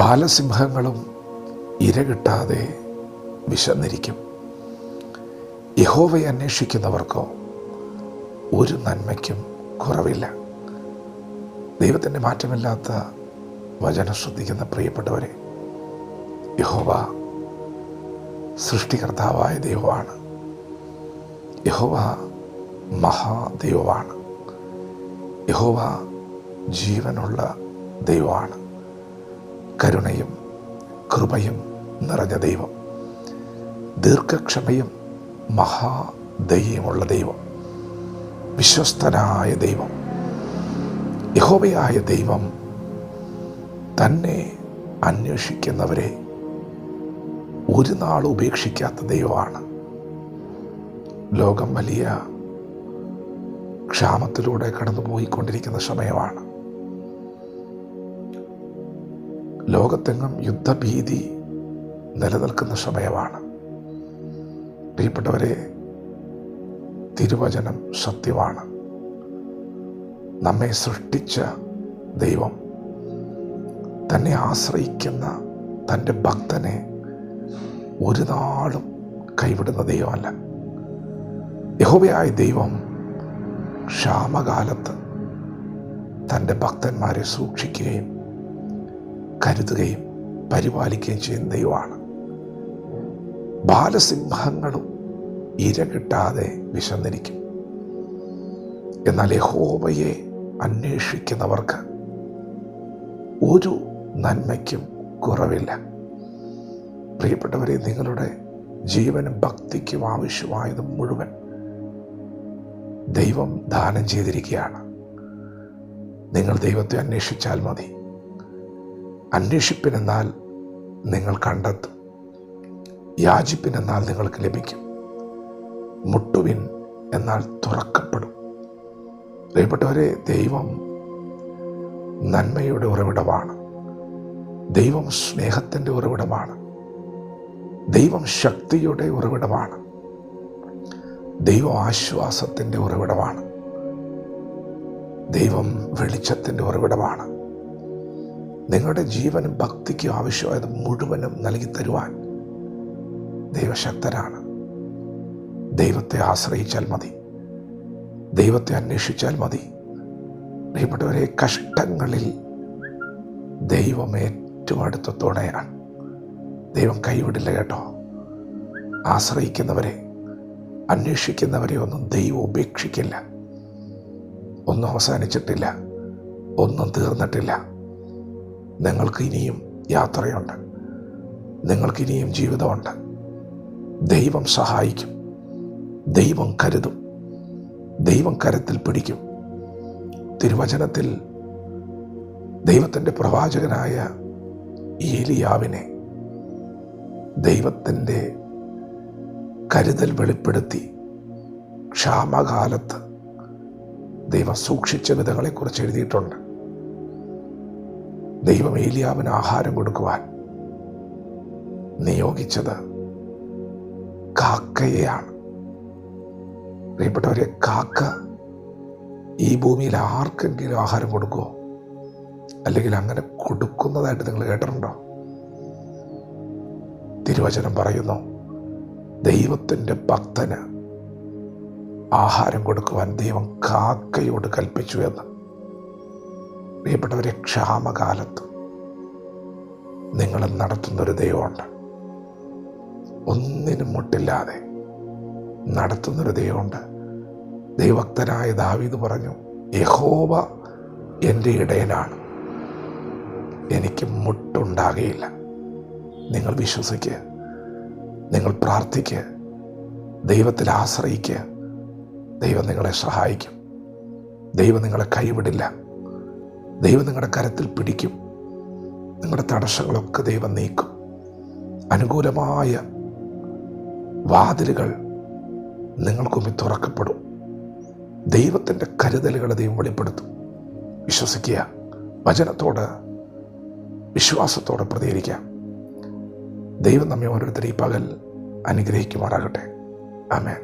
ബാലസിംഹങ്ങളും ഇര കിട്ടാതെ വിശന്നിരിക്കും. യഹോവയെ അന്വേഷിക്കുന്നവർക്കോ ഒരു നന്മയ്ക്കും കുറവില്ല. ദൈവത്തിൻ്റെ മാറ്റമില്ലാത്ത വചനം ശ്രദ്ധിക്കുന്ന പ്രിയപ്പെട്ടവരെ, യഹോവ സൃഷ്ടികർത്താവായ ദൈവമാണ്. യഹോവ മഹാദൈവമാണ്. യഹോവ ജീവനുള്ള ദൈവമാണ്. കരുണയും കൃപയും നിറഞ്ഞ ദൈവം, ദീർഘക്ഷമയും മഹാദയയുമുള്ള ദൈവം, വിശ്വസ്തനായ ദൈവം. യഹോവയായ ദൈവം തന്നെ അന്വേഷിക്കുന്നവരെ ഒരു നാൾ ഉപേക്ഷിക്കാത്ത ദൈവമാണ്. ലോകം വലിയ ക്ഷാമത്തിലൂടെ കടന്നുപോയിക്കൊണ്ടിരിക്കുന്ന സമയമാണ്. ലോകത്തെങ്ങും യുദ്ധഭീതി നിലനിൽക്കുന്ന സമയമാണ്. പ്രിയപ്പെട്ടവരെ, തിരുവചനം സത്യമാണ്. നമ്മെ സൃഷ്ടിച്ച ദൈവം തന്നെ ആശ്രയിക്കുന്ന തൻ്റെ ഭക്തനെ ഒരു നാളും കൈവിടുന്ന ദൈവമല്ല. യഹോവയായ ദൈവം ക്ഷാമകാലത്ത് തൻ്റെ ഭക്തന്മാരെ സൂക്ഷിക്കുകയും കരുതുകയും പരിപാലിക്കുകയും ചെയ്യുന്ന ദൈവമാണ്. ബാലസിംഹങ്ങളും ഇര കിട്ടാതെ വിശന്നിരിക്കും. എന്നാൽ യഹോവയെ അന്വേഷിക്കുന്നവർക്ക് ഒരു നന്മയ്ക്കും കുറവില്ല. പ്രിയപ്പെട്ടവരെ, നിങ്ങളുടെ ജീവനും ഭക്തിക്കും ആവശ്യമായത് മുഴുവൻ ദൈവം ദാനം ചെയ്തിരിക്കുകയാണ്. നിങ്ങൾ ദൈവത്തെ അന്വേഷിച്ചാൽ മതി. അന്വേഷിപ്പിനെന്നാൽ നിങ്ങൾ കണ്ടെത്തും, യാചിപ്പിനെന്നാൽ നിങ്ങൾക്ക് ലഭിക്കും, മുട്ടുവിൻ എന്നാൽ തുറക്കപ്പെടും. പ്രിയപ്പെട്ടവരെ, ദൈവം നന്മയുടെ ഉറവിടമാണ്. ദൈവം സ്നേഹത്തിൻ്റെ ഉറവിടമാണ്. ദൈവം ശക്തിയുടെ ഉറവിടമാണ്. ദൈവം ആശ്വാസത്തിൻ്റെ ഉറവിടമാണ്. ദൈവം വെളിച്ചത്തിൻ്റെ ഉറവിടമാണ്. നിങ്ങളുടെ ജീവനും ഭക്തിക്കും ആവശ്യമായത് മുഴുവനും നൽകി തരുവാൻ ദൈവശക്തനാണ്. ദൈവത്തെ ആശ്രയിച്ചാൽ മതി. ദൈവത്തെ അന്വേഷിച്ചാൽ മതി. പ്രിയപ്പെട്ടവരെ, കഷ്ടങ്ങളിൽ ദൈവം ഏറ്റവും അടുത്ത തുണയാണ്. ദൈവം കൈവിടില്ല കേട്ടോ. ആശ്രയിക്കുന്നവരെ, അന്വേഷിക്കുന്നവരെ ഒന്നും ദൈവം ഉപേക്ഷിക്കില്ല. ഒന്നും അവസാനിച്ചിട്ടില്ല, ഒന്നും തീർന്നിട്ടില്ല. നിങ്ങൾക്ക് ഇനിയും യാത്രയുണ്ട്. നിങ്ങൾക്കിനിയും ജീവിതമുണ്ട്. ദൈവം സഹായിക്കും. ദൈവം കരുതും. ദൈവം കരത്തിൽ പിടിക്കും. തിരുവചനത്തിൽ ദൈവത്തിൻ്റെ പ്രവാചകനായ ഏലിയാവിനെ ദൈവത്തിൻ്റെ കരുതൽ വെളിപ്പെടുത്തി ക്ഷാമകാലത്ത് ദൈവം സൂക്ഷിച്ച വിധങ്ങളെക്കുറിച്ച് എഴുതിയിട്ടുണ്ട്. ദൈവം ഏലിയാവിന് ആഹാരം കൊടുക്കുവാൻ നിയോഗിച്ചത് കാക്കയെയാണ്. പ്രിയപ്പെട്ടവരെ, കാക്ക ഈ ഭൂമിയിൽ ആർക്കെങ്കിലും ആഹാരം കൊടുക്കുമോ? അല്ലെങ്കിൽ അങ്ങനെ കൊടുക്കുന്നതായിട്ട് നിങ്ങൾ കേട്ടിട്ടുണ്ടോ? തിരുവചനം പറയുന്നു, ദൈവത്തിൻ്റെ ഭക്തന് ആഹാരം കൊടുക്കുവാൻ ദൈവം കാക്കയോട് കൽപ്പിച്ചു എന്ന്. പ്രിയപ്പെട്ടവരെ, ക്ഷാമകാലത്ത് നിങ്ങളെ നടത്തുന്നൊരു ദൈവമുണ്ട്. ഒന്നിനും മുട്ടില്ലാതെ നടത്തുന്നൊരു ദൈവമുണ്ട്. ദൈവഭക്തനായ ദാവീദ് പറഞ്ഞു, യഹോവ എൻ്റെ ഇടയനാണ്, എനിക്ക് മുട്ടുണ്ടാകുകയില്ല. നിങ്ങൾ വിശ്വസിക്കുക, നിങ്ങൾ പ്രാർത്ഥിക്കുക, ദൈവത്തിൽ ആശ്രയിക്കുക. ദൈവം നിങ്ങളെ സഹായിക്കും. ദൈവം നിങ്ങളെ കൈവിടില്ല. ദൈവം നിങ്ങളുടെ കരത്തിൽ പിടിക്കും. നിങ്ങളുടെ തടസ്സങ്ങളൊക്കെ ദൈവം നീക്കും. അനുകൂലമായ വാതിലുകൾ നിങ്ങൾക്ക് മുമ്പിൽ തുറക്കപ്പെടും. ദൈവത്തിൻ്റെ കരുതലുകൾ ദൈവം വെളിപ്പെടുത്തും. വിശ്വസിക്കുക, വചനത്തോട് വിശ്വാസത്തോടെ പ്രതികരിക്കാം. ദൈവം നമ്മെ ഓരോരുത്തരെയും പകൽ അനുഗ്രഹിക്കുമാറാകട്ടെ. ആമേൻ.